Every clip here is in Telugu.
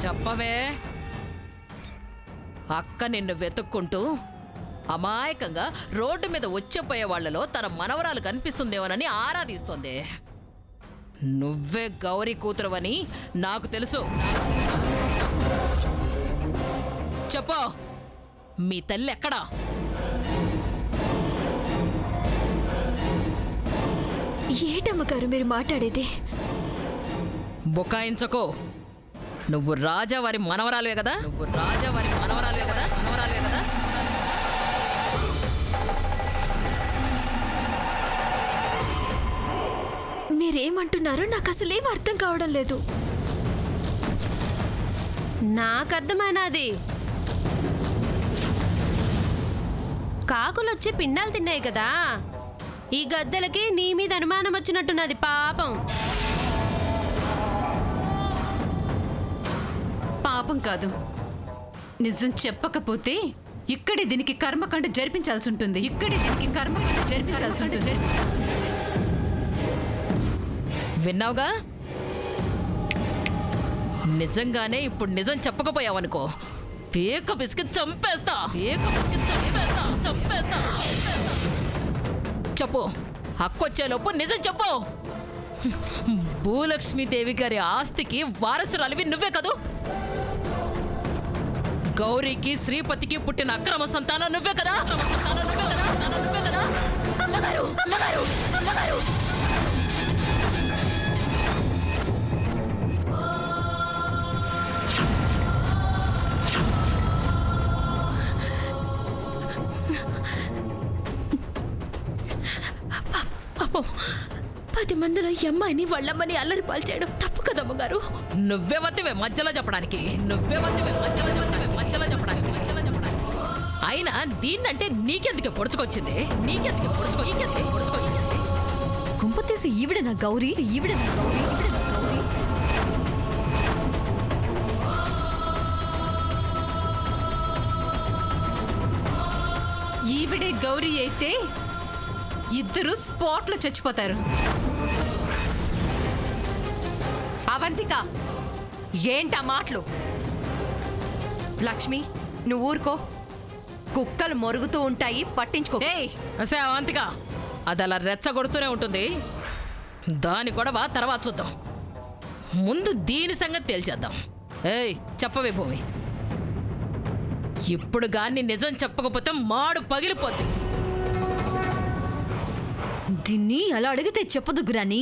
చెప్పవే. అక్క నిన్ను వెతుక్కుంటూ అమాయకంగా రోడ్డు మీద వచ్చేపోయే వాళ్లలో తన మనవరాలు కనిపిస్తుందేమోనని ఆరాధిస్తోంది. నువ్వే గౌరీ కూతురువని నాకు తెలుసు. చెప్పు, మీ తల్లి ఎక్కడా? ఏటమ్మగారు మీరు మాట్లాడేది? బుకాయించకు. నువ్వు రాజావారి మనవరాలువే కదా? మీరేమంటున్నారో నాకు అసలేం అర్థం కావడం లేదు. నాకు అర్థమైనది. కాకులొచ్చి పిండాలు తిన్నాయి కదా, ఈ గద్దెలకి నీ మీద అనుమానం వచ్చినట్టున్నది పాపం. పాపం కాదు, నిజం చెప్పకపోతే ఇక్కడే దీనికి కర్మకాండ జరిపించాల్సి ఉంటుంది. విన్నావుగా? నిజంగానే ఇప్పుడు నిజం చెప్పకపోయావనుకో, పీక పిసికి చంపేస్తా. చెప్పు, హక్కొచ్చేలోపు నిజం చెప్పు. భూలక్ష్మీదేవి గారి ఆస్తికి వారసురాలివి నువ్వే కదూ? గౌరీకి శ్రీపతికి పుట్టిన అక్రమ సంతానం నువ్వే కదా? పాపం 10 మందిలో ఈ అమ్మాయిని వాళ్ళమ్మని అల్లరి పాల్చేయడం తప్పు కదమ్మగారు. నువ్వే వత్తివే మధ్యలో చెప్పడానికి. అయినా దీన్నంటే నీకెందుకు పొడుచుకొచ్చింది? కుంపతీసి ఈవిడ నా గౌరీ. ఈవిడే గౌరీ అయితే ఇద్దరు స్పాట్లో చచ్చిపోతారు. అవంతిక, ఏంటా మాటలు? లక్ష్మి, నువ్వు ఊరుకో. కుక్కలు మొరుగుతూ ఉంటాయి, పట్టించుకో. అసే అవంతిక, అది అలా రెచ్చగొడుతూనే ఉంటుంది. దాని గొడవ తర్వాత చూద్దాం. ముందు దీని సంగతి తేల్చేద్దాం. ఏయ్ చెప్పవే భూమి, ఇప్పుడు గాని నిజం చెప్పకపోతే మాడు పగిలిపోద్ది. దీన్ని అలా అడిగితే చెప్పదు గ్రాని.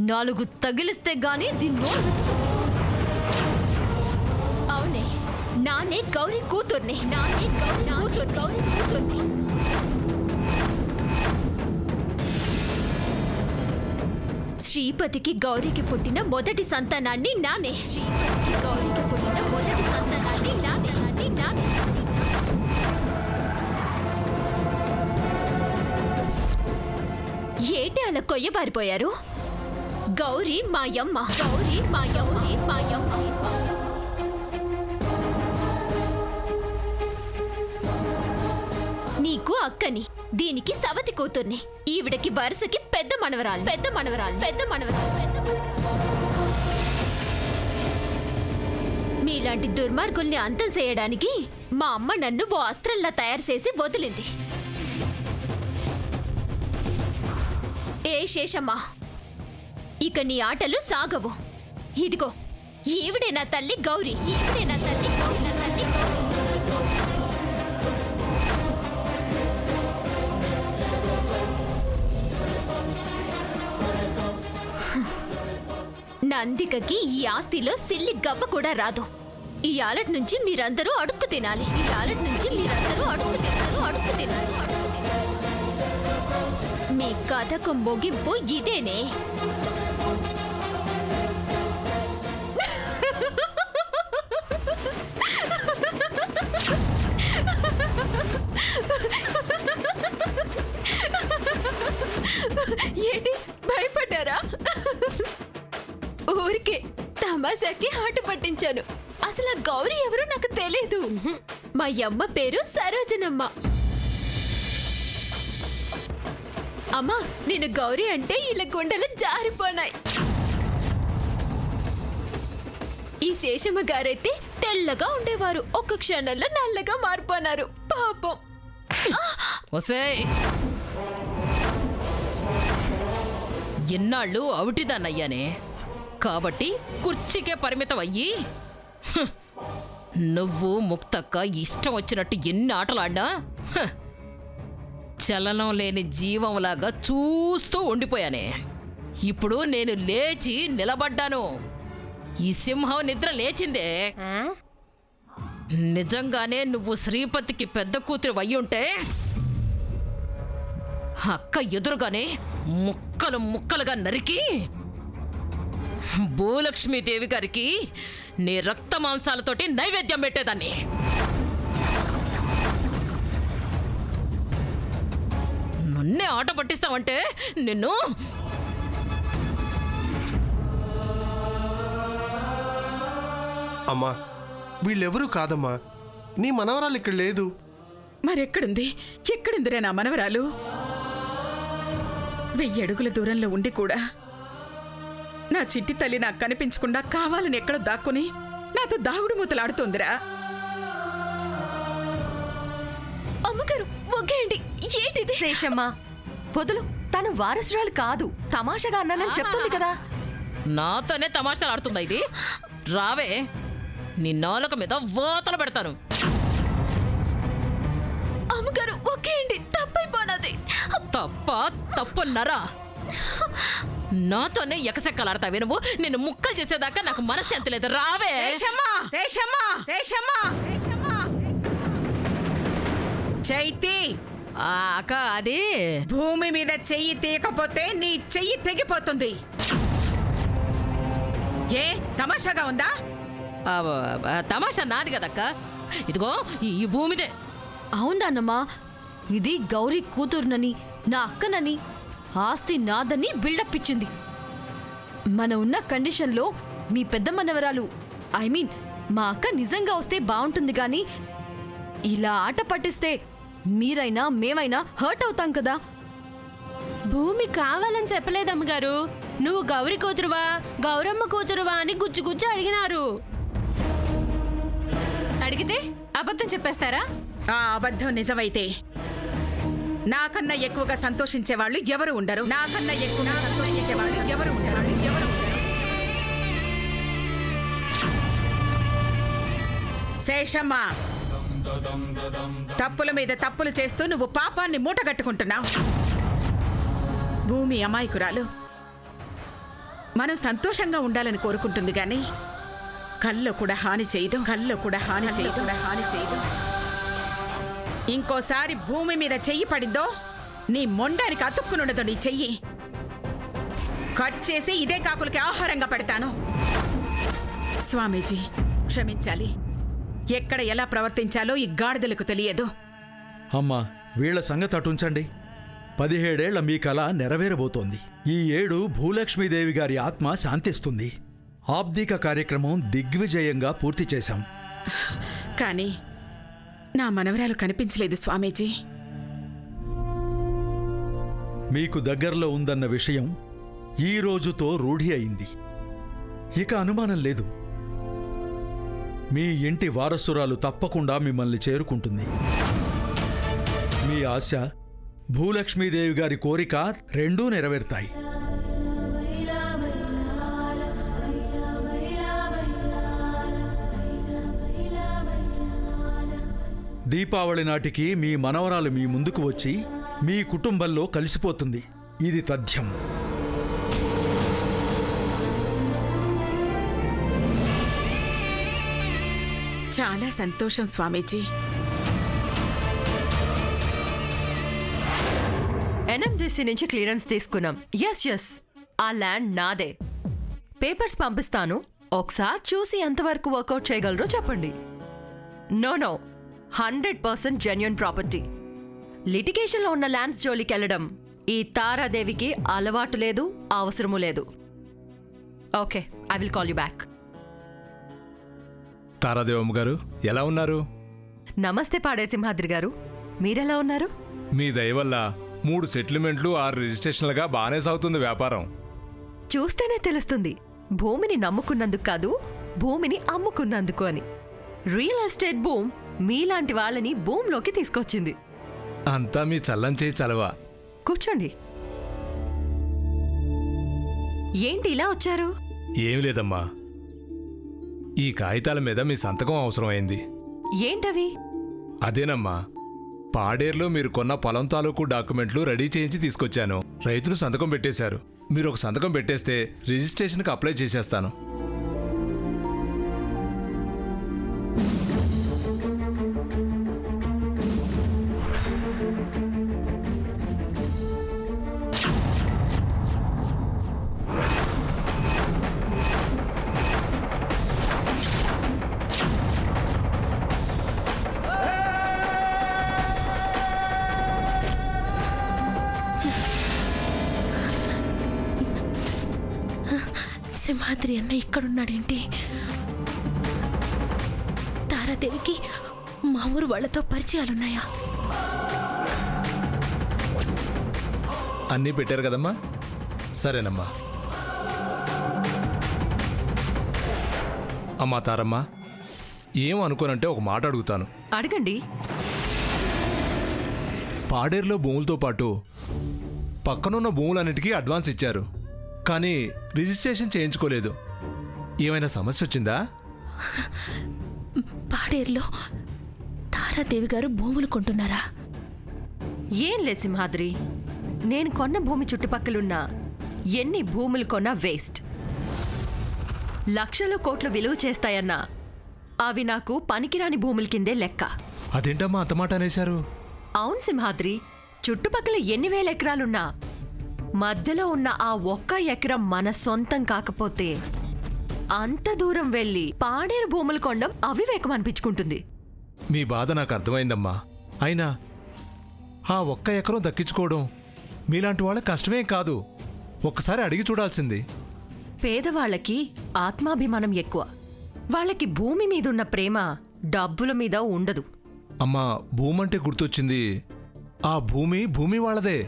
4 తగిలిస్తే గాని దీన్ని. అవునే, నానే గౌరీ కూతుర్ని. శ్రీపతికి గౌరీకి పుట్టిన మొదటి సంతానాన్ని నానే. ఏటే అలా కొయ్యబారిపోయారు? గౌరీ మాయమ్మ. నీకు అక్కని, దీనికి సవతి కూతుర్ని. ఈవిడకి వరుసకి పెద్ద మనవరాలు. మీలాంటి దుర్మార్గుల్ని అంతం చేయడానికి మా అమ్మ నన్ను ఓ అస్త్రంలా తయారు చేసి వదిలింది. ఏ శేషమ్మా, ఇక నీ ఆటలు సాగవు. ఇదిగో, ఈవిడే నా తల్లి గౌరీ. నందికకి ఈ ఆస్తిలో సిల్లి గవ్వ కూడా రాదు. ఈ ఆలటి నుంచి మీరందరూ అడుక్కు తినాలి. మీ కథకు ముగింపు ఇదేనే. ఏంటి భయపడ్డారా? ఊరికే తమాషాకి ఆట పట్టించాను. అసలు ఆ గౌరీ ఎవరో నాకు తెలీదు. మా అమ్మ పేరు సరోజనమ్మ. అమ్మా, నేను గౌరీ అంటే ఇలా గుండెలు జారిపోనాయి. ఈ శేషమ్మ గారైతే తెల్లగా ఉండేవారు, ఒక్క క్షణంలో నల్లగా మారిపోనారు. పాపం. ఒసేయ్, ఎన్నాళ్ళు అవిటిదాన్నయ్యానే కాబట్టి కుర్చీకే పరిమితం అయ్యి హ్, నువ్వు ముక్తక్క ఇష్టం వచ్చినట్టు ఎన్ని ఆటలాడినా హ్, చలనం లేని జీవంలాగా చూస్తూ ఉండిపోయానే. ఇప్పుడు నేను లేచి నిలబడ్డాను. ఈ సింహం నిద్ర లేచిందే. ఆ? నిజంగానే నువ్వు శ్రీపతికి పెద్ద కూతురు అయ్యుంటే అక్క ఎదురుగానే ముక్కలు ముక్కలుగా నరికి భూలక్ష్మీదేవి గారికి నీ రక్త మాంసాలతోటి నైవేద్యం పెట్టేదాన్ని. నన్నే ఆట పట్టిస్తావంటే నిన్ను అమ్మా, వీళ్ళెవరూ కాదమ్మా. నీ మనవరాలు ఇక్కడ లేదు. మరెక్కడుంది? ఎక్కడుందిరా నా మనవరాలు? 1000 అడుగుల దూరంలో ఉండి కూడా నా చిట్టి తల్లి నాకు కనిపించకుండా కావాలని ఎక్కడో దాక్కుని నాతో దాగుడు మూతలాడుతోందిరా. అమ్మగారు ఒకేంటి, ఏంటిది? శేషమ్మ వదులు, తను వారసురాలు కాదు, తమాషాగా అన్నానని చెప్తుంది కదా. నాతోనే తమాషాలు ఆడుతుందా ఇది? రావే, నీ నాలుక మీద వాతలు పెడతాను. అమ్మగారు ఒకేంటి, తప్పైపోనది. తప్పున్నారా? నాతోనే ఎకసెక్కలాడతావే నువ్వు. నిన్ను ముక్కలు చేసేదాకా నాకు మనశ్శాంతి లేదు. రావే. చైతి, అక్క అది భూమి మీద చెయ్యి తీయకపోతే నీ చెయ్యి తెగిపోతుంది. ఏ తమాషాగా ఉందా? తమాషా నాది కదక్క. ఇదిగో ఈ భూమిదే. అవునమ్మా, ఇది గౌరీ కూతురునని, నా అక్కనని, ఆస్తి నాదని బిల్డప్ ఇచ్చింది. మన ఉన్న కండిషన్లో మీ పెద్ద మనవరాలు మా అక్క నిజంగా వస్తే బాగుంటుంది కానీ ఇలా ఆట పట్టిస్తే మీరైనా మేమైనా హర్ట్ అవుతాం కదా. భూమి కావాలని చెప్పలేదు అమ్మగారు. నువ్వు గౌరి కూతురువా గౌరమ్మ కూతురువా అని గుచ్చి గుచ్చి అడిగినారు. అడిగితే అబద్ధం చెప్పేస్తారా? ఆ అబద్ధం నిజమైతే నాకన్నా ఎక్కువగా సంతోషించే వాళ్ళు ఎవరు ఉండరు. నాకన్నా ఎక్కువగా సంతోషించే వాళ్ళు ఎవరు ఉండరు. శేషమ్మ, తప్పుల మీద తప్పులు చేస్తూ నువ్వు పాపాన్ని మూటగట్టుకుంటున్నావు. భూమి అమాయకురాలు. మనం సంతోషంగా ఉండాలని కోరుకుంటుంది గాని కల్లో కూడా హాని చేయదు. ఇంకోసారి భూమి మీద చెయ్యి పడిందో నీ మొండానికి అతుక్కునుండదు. నీ చెయ్యి కట్ చేసి ఇదే కాకులకి ఆహారంగా పెడతాను. స్వామీజీ క్షమించాలి. ఎక్కడ ఎలా ప్రవర్తించాలో ఈ గాడిదలకు తెలియదు. అమ్మా, వీళ్ల సంగతి అటుంచండి. 17 ఏళ్ల మీ కళ నెరవేరబోతోంది. ఈ ఏడు భూలక్ష్మీదేవి గారి ఆత్మ శాంతిస్తుంది. ఆబ్దిక కార్యక్రమం దిగ్విజయంగా పూర్తి చేశాం. కానీ నా మనవరాలు కనిపించలేదు స్వామీజీ. మీకు దగ్గరలో ఉందన్న విషయం ఈ రోజుతో రూఢి అయింది. ఇక అనుమానం లేదు. మీ ఇంటి వారసురాలు తప్పకుండా మిమ్మల్ని చేరుకుంటుంది. మీ ఆశ, భూలక్ష్మీదేవి గారి కోరిక రెండూ నెరవేరుతాయి. దీపావళి నాటికి మీ మనవరాలు మీ ముందుకు వచ్చి మీ కుటుంబంలో కలిసిపోతుంది. ఇది తథ్యం. చాలా సంతోషం స్వామీజీ. ఎన్ఎండిసి నుంచి క్లియరెన్స్ తీసుకున్నాం. ఎస్, ఆ ల్యాండ్ నాదే. పేపర్స్ పంపిస్తాను. ఒకసారి చూసి ఎంతవరకు వర్కౌట్ చేయగలరో చెప్పండి. No 100% genuine property. లిటిగేషన్లో ఉన్న ల్యాండ్స్ జోలికి వెళ్ళడం ఈ తారాదేవికి అలవాటు లేదు, అవసరము లేదు. Okay, I will call you back. Taradevamma గారు ఎలా ఉన్నారు? నమస్తే పాడేరు సింహాద్రి గారు, మీరెలా ఉన్నారు? మీ దయ వల్ల 3 సెటిల్మెంట్లు 6 రిజిస్ట్రేషన్లుగా బాగానే సాగుతుంది వ్యాపారం. చూస్తేనే తెలుస్తుంది. భూమిని నమ్ముకున్నందుకు కాదు, భూమిని అమ్ముకున్నందుకు అని. రియల్ ఎస్టేట్ బూమ్ మీలాంటి వాళ్ళని భూమిలోకి తీసుకొచ్చింది. అంతా మీ చల్లం చేయి చలవా. కూర్చోండి. ఏంటి ఇలా వచ్చారు? ఏం లేదమ్మా, ఈ కాగితాల మీద మీ సంతకం అవసరమైంది. ఏంటవి? అదేనమ్మా, పాడేరులో మీరు కొన్న పొలం తాలూకు డాక్యుమెంట్లు రెడీ చేయించి తీసుకొచ్చాను. రైతులు సంతకం పెట్టేశారు. మీరు ఒక సంతకం పెట్టేస్తే రిజిస్ట్రేషన్కి అప్లై చేసేస్తాను. సింహాద్రి అన్న ఇక్కడున్నాడేంటి? తారాదేవికి మా ఊరు వాళ్ళతో పరిచయాలున్నాయా? అన్నీ పెట్టారు కదమ్మా, సరేనమ్మా. అమ్మా తారమ్మా, ఏం అనుకోనంటే ఒక మాట అడుగుతాను. అడగండి. పాడేరులో భూములతో పాటు పక్కనున్న భూములన్నిటికీ అడ్వాన్స్ ఇచ్చారు, కానీ రిజిస్ట్రేషన్ చేయించుకోలేదు. ఏమైనా సమస్య వచ్చిందా? పాడేరులో తారాదేవి గారు భూములు కొంటున్నారా? ఏం లే సింహాద్రి, నేను కొన్న భూమి చుట్టుపక్కలున్న ఎన్ని భూములు కొన్నా వేస్ట్. లక్షల కోట్లు విలువ చేస్తాయన్నా అవి నాకు పనికిరాని భూముల కిందే లెక్క. అదేంటమ్మా అంత మాట అనేశారు? అవును సింహాద్రి, చుట్టుపక్కల ఎన్ని వేల ఎకరాలున్నా మధ్యలో ఉన్న ఆ ఒక్క ఎకరం మన సొంతం కాకపోతే అంత దూరం వెళ్ళి పాడేరు భూములు కొనడం అవివేకం అనిపించుకుంటుంది. మీ బాధ నాకు అర్థమైందమ్మా. అయినా ఆ ఒక్క ఎకరం దక్కించుకోవడం మీలాంటి వాళ్ళకి కష్టమేం కాదు. ఒక్కసారి అడిగి చూడాల్సింది. పేదవాళ్ళకి ఆత్మాభిమానం ఎక్కువ. వాళ్ళకి భూమి మీదున్న ప్రేమ డబ్బుల మీద ఉండదు. అమ్మా, భూమంటే గుర్తొచ్చింది. ఆ భూమి వాళ్ళదే.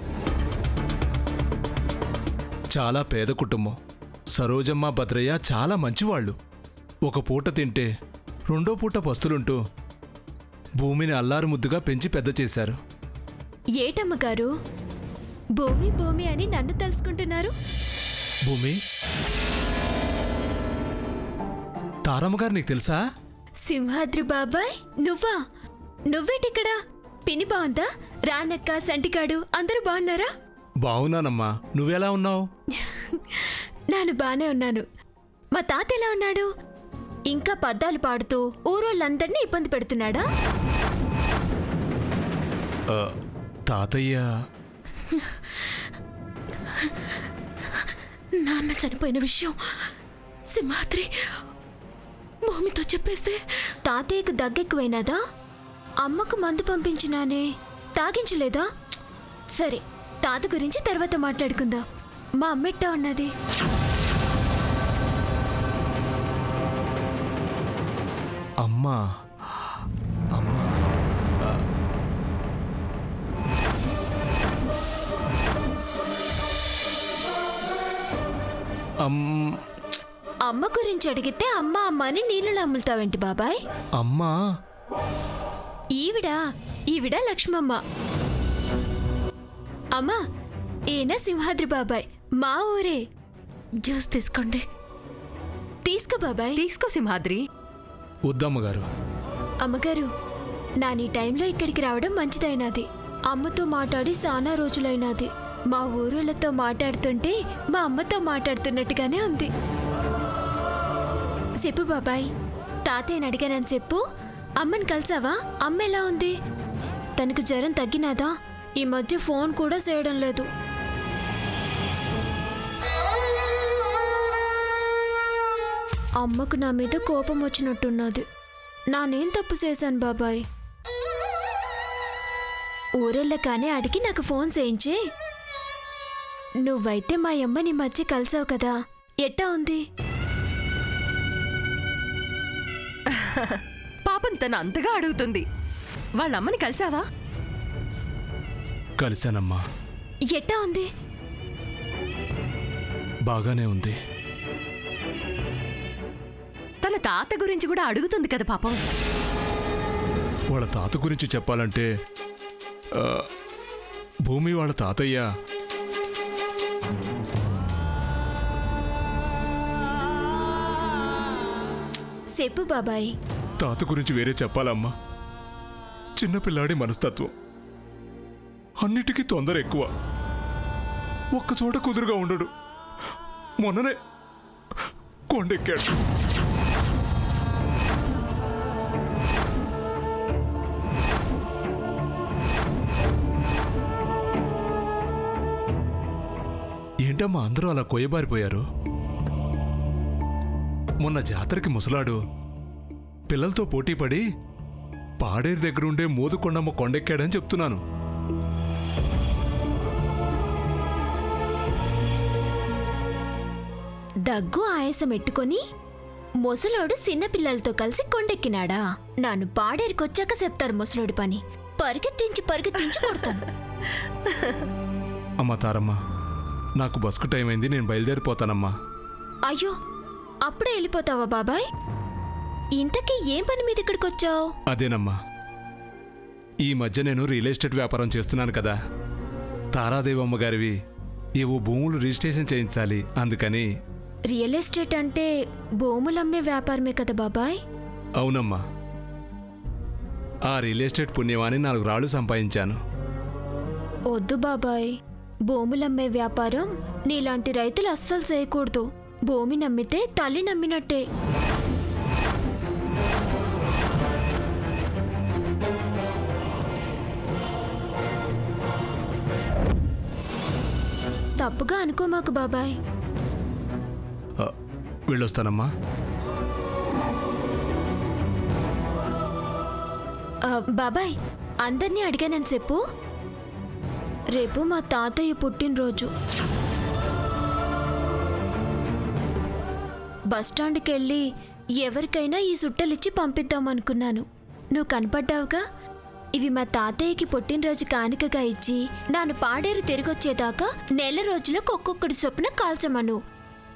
చాలా పేద కుటుంబం. సరోజమ్మ, భద్రయ్య చాలా మంచివాళ్ళు. ఒక పూట తింటే రెండో పూట పస్తులుంటూ భూమిని అల్లారు ముద్దుగా పెంచి పెద్ద చేశారు. ఏటమ్మగారు భూమి భూమి అని నన్ను తెలుసుకుంటున్నారు? భూమి తారమ్మగారు నీకు తెలుసా? సింహాద్రి బాబాయ్ నువ్వా? నువ్వేటిక్కడ? పిని బాగుందా? రానక్క, సంటికాడు అందరూ బాగున్నారా? బావున్నానమ్మా, నువ్వెలా ఉన్నావు? నేను బానే ఉన్నాను. మా తాత ఎలా ఉన్నాడు? ఇంకా పద్దాలు పాడుతూ ఊరోళ్ళందరినీ ఇబ్బంది పెడుతున్నాడా? తాతయ్య నాన్న చనిపోయిన విషయం సింహాద్రి భూమితో చెప్పేస్తే తాతయ్యకు దగ్గెక్కువైనదా? అమ్మకు మందు పంపించినానే, తాగించలేదా? సరే, తాత గురించి తర్వాత మాట్లాడుకుందాం. మా అమ్మెట్టా ఉన్నది? అమ్మా అమ్మా అమ్మ గురించి అడిగితే అమ్మ అమ్మ అని నీళ్ళు అమ్ముతావేంటి బాబాయ్? అమ్మా ఈవిడ లక్ష్మమ్మ. అమ్మా, ఈయన సింహాద్రి బాబాయ్, మా ఊరే. జ్యూస్ తీసుకోండి. తీసుకో బాబాయ్. తీసుకో సింహాద్రి. వద్దమ్మగారు. అమ్మగారు, నానీ టైంలో ఇక్కడికి రావడం మంచిదైనది. అమ్మతో మాట్లాడి చాలా రోజులైనది. మా ఊరులతో మాట్లాడుతుంటే మా అమ్మతో మాట్లాడుతున్నట్టుగానే ఉంది. చెప్పు బాబాయ్, తాతయ్యని అడిగానని చెప్పు. అమ్మని కలిసావా? అమ్మ ఎలా ఉంది? తనకు జ్వరం తగ్గినాదా? ఈ మధ్య ఫోన్ కూడా చేయడం లేదు. అమ్మకు నా మీద కోపం వచ్చినట్టున్నది. నానేం తప్పు చేశాను బాబాయ్? ఊరెళ్ళగానే అడిగి నాకు ఫోన్ చేయించి. నువ్వైతే మా అమ్మని మధ్య కలిసావు కదా, ఎట్టా ఉంది? పాపం తను అంతగా అడుగుతుంది. వాళ్ళమ్మని కలిసావా? కలిశానమ్మా. ఎట్టా ఉంది? బాగానే ఉంది. తన తాత గురించి కూడా అడుగుతుంది కదా పాపం. వాళ్ళ తాత గురించి చెప్పాలంటే భూమి వాళ్ళ తాతయ్య చెప్పు బాబాయ్. తాత గురించి వేరే చెప్పాలమ్మా. చిన్నపిల్లాడి మనస్తత్వం, అన్నిటికీ తొందర ఎక్కువ, ఒక్కచోట కుదురుగా ఉండడు. మొన్ననే కొండెక్కాడు. ఏంటమ్మా అందరూ అలా కొయ్యబారిపోయారు? మొన్న జాతరకి ముసలాడు పిల్లలతో పోటీపడి పాడేరు దగ్గరుండే మోదుకొండమ్మ కొండెక్కాడని చెప్తున్నాను. దగ్గు ఆయాసం ఎట్టుకొని ముసలోడు చిన్నపిల్లలతో కలిసి కొండెక్కినాడా? నన్ను పాడేరుకొచ్చాక చెప్తారు ముసలోడి పని. పరిగెత్తించి కొడతాను. అమ్మా తారమ్మ, నాకు బస్కు టైం అయింది, నేను బయలుదేరిపోతానమ్మా. అయ్యో, అప్పుడే వెళ్ళిపోతావా బాబాయ్? ఇంతకీ ఏం పని మీద ఇక్కడికి వచ్చావు? అదేనమ్మా, ఈ మధ్య నేను రియల్ ఎస్టేట్ వ్యాపారం చేస్తున్నాను కదా. తారాదేవమ్మ గారివి ఏవో భూములు రిజిస్ట్రేషన్ చేయించాలి, అందుకని. రియల్ ఎస్టేట్ అంటే భూములమ్మే వ్యాపారమే కదా బాబాయ్? అవునమ్మా, ఆ రియల్ ఎస్టేట్ పుణ్యమాని 4 రాళ్ళు సంపాదించాను. వద్దు బాబాయ్, భూములమ్మే వ్యాపారం నీలాంటి రైతులు అస్సలు చేయకూడదు. భూమి నమ్మితే తల్లి నమ్మినట్టే. తప్పుగా అనుకోమాకు బాబాయ్. వెళ్ళొస్తానమ్మా. బాబాయ్, అందరినీ అడిగానని చెప్పు. రేపు మా తాతయ్య పుట్టినరోజు. బస్టాండ్కి వెళ్ళి ఎవరికైనా ఈ సుట్టలిచ్చి పంపిద్దామనుకున్నాను. నువ్వు కనపడ్డావుగా. ఇవి మా తాతయ్యకి పుట్టినరోజు కానుకగా ఇచ్చి నాను పాడేరు తిరిగొచ్చేదాకా నెల రోజులకు ఒక్కొక్కడి చొప్పున కాల్చమను,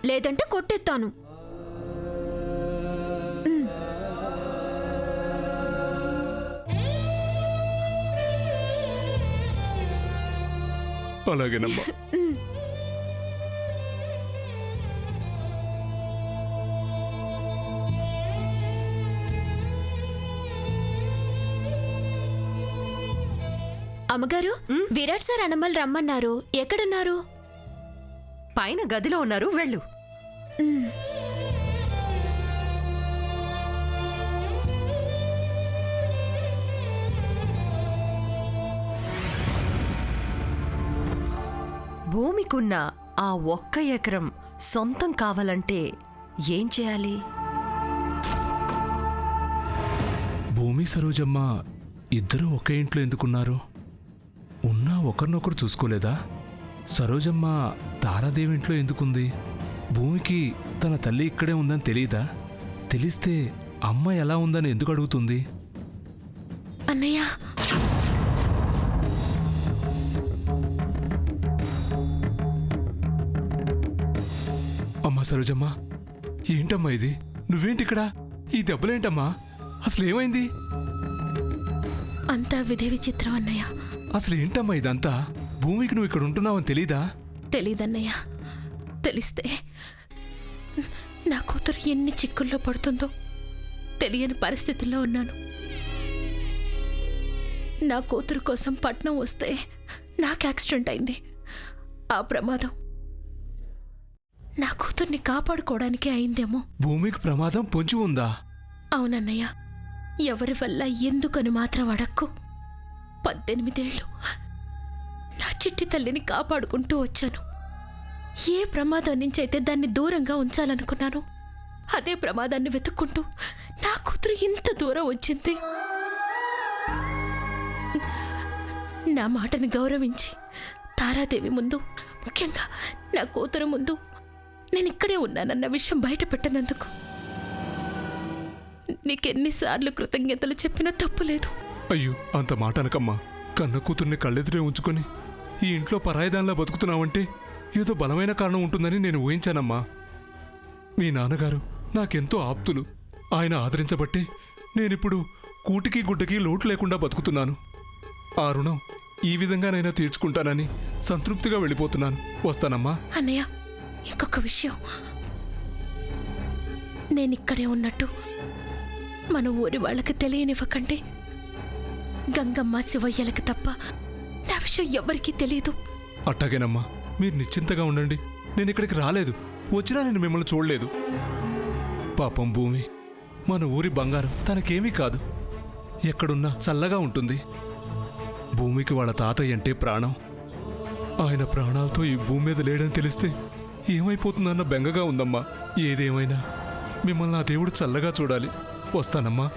లేదంటే కొట్టెత్తాను. అలాగేనమ్మా. అమ్మగారు, విరాట్ సార్ అనమల్ రమ్మన్నారు. ఎక్కడున్నారు? పైన గదిలో ఉన్నారు, వెళ్ళు. భూమికున్న ఆ 1 ఎకరం సొంతం కావాలంటే ఏం చేయాలి? భూమి సరోజమ్మ ఇద్దరూ ఒకే ఇంట్లో ఎందుకున్నారు? ఉన్నా ఒకరినొకరు చూసుకోలేదా? సరోజమ్మ తారాదేవి ఇంట్లో ఎందుకుంది? భూమికి తన తల్లి ఇక్కడే ఉందని తెలీదా? తెలిస్తే అమ్మ ఎలా ఉందని ఎందుకు అడుగుతుంది? అన్నయ్య, అమ్మా సరోజమ్మ, ఏంటమ్మా ఇది? నువ్వేంటిక్కడ? ఈ దెబ్బలేంటమ్మా? అసలు ఏమైంది? అంతా విధి విచిత్రం అన్నయ్య. అసలు ఏంటమ్మా ఇదంతా? భూమికి నువ్వు ఇక్కడ ఉంటున్నావని తెలీదా? తెలీదన్నయ్య. తెలిస్తే నా కూతురు ఎన్ని చిక్కుల్లో పడుతుందో తెలియని పరిస్థితుల్లో ఉన్నాను. నా కూతురు కోసం పట్నం వస్తే నాకు యాక్సిడెంట్ అయింది. ఆ ప్రమాదం నా కూతుర్ని కాపాడుకోవడానికే అయిందేమో. భూమికి ప్రమాదం పొంచి ఉందా? అవునన్నయ్య. ఎవరి వల్ల ఎందుకని మాత్రం అడక్కు. 18 ఏళ్ళు నా చిట్టి తల్లిని కాపాడుకుంటూ వచ్చాను. ఏ ప్రమాదం నుంచి అయితే దాన్ని దూరంగా ఉంచాలనుకున్నాను, అదే ప్రమాదాన్ని వెతుక్కుంటూ నా కూతురు ఇంత దూరం వచ్చింది. నా మాటని గౌరవించి తారాదేవి ముందు, ముఖ్యంగా నా కూతురు ముందు నేను ఇక్కడే ఉన్నానన్న విషయం బయట పెట్టినందుకు నీకెన్నిసార్లు కృతజ్ఞతలు చెప్పినా తప్పులేదు. అయ్యో, అంత మాట అనకమ్మా. కన్న కూతుర్ని కళ్ళెదురే ఉంచుకొని ఈ ఇంట్లో పరాయిదానిలా బతుకుతున్నావంటే ఏదో బలమైన కారణం ఉంటుందని నేను ఊహించానమ్మా. మీ నాన్నగారు నాకెంతో ఆప్తులు. ఆయన ఆదరించబట్టే నేనిప్పుడు కూటికి గుడ్డకి లోటు లేకుండా బతుకుతున్నాను. ఆ రుణం ఈ విధంగానైనా తీర్చుకుంటానని సంతృప్తిగా వెళ్ళిపోతున్నాను. వస్తానమ్మా. అన్నయ్య, ఇంకొక విషయం. నేనిక్కడే ఉన్నట్టు మన ఊరి వాళ్ళకి తెలియనివ్వకండి. గంగమ్మ శివయ్యలకి తప్ప నా విషయం ఎవరికీ తెలియదు. అట్టాగేనమ్మా, మీరు నిశ్చింతగా ఉండండి. నేను ఇక్కడికి రాలేదు, వచ్చినా నేను మిమ్మల్ని చూడలేదు. పాపం భూమి మన ఊరి బంగారం, తనకేమీ కాదు. ఎక్కడున్నా చల్లగా ఉంటుంది. భూమికి వాళ్ళ తాతయ్య అంటే ప్రాణం. ఆయన ప్రాణాలతో ఈ భూమి మీద లేడని తెలిస్తే ఏమైపోతుందన్న బెంగగా ఉందమ్మా. ఏదేమైనా మిమ్మల్ని ఆ దేవుడు చల్లగా చూడాలి. వస్తానమ్మా.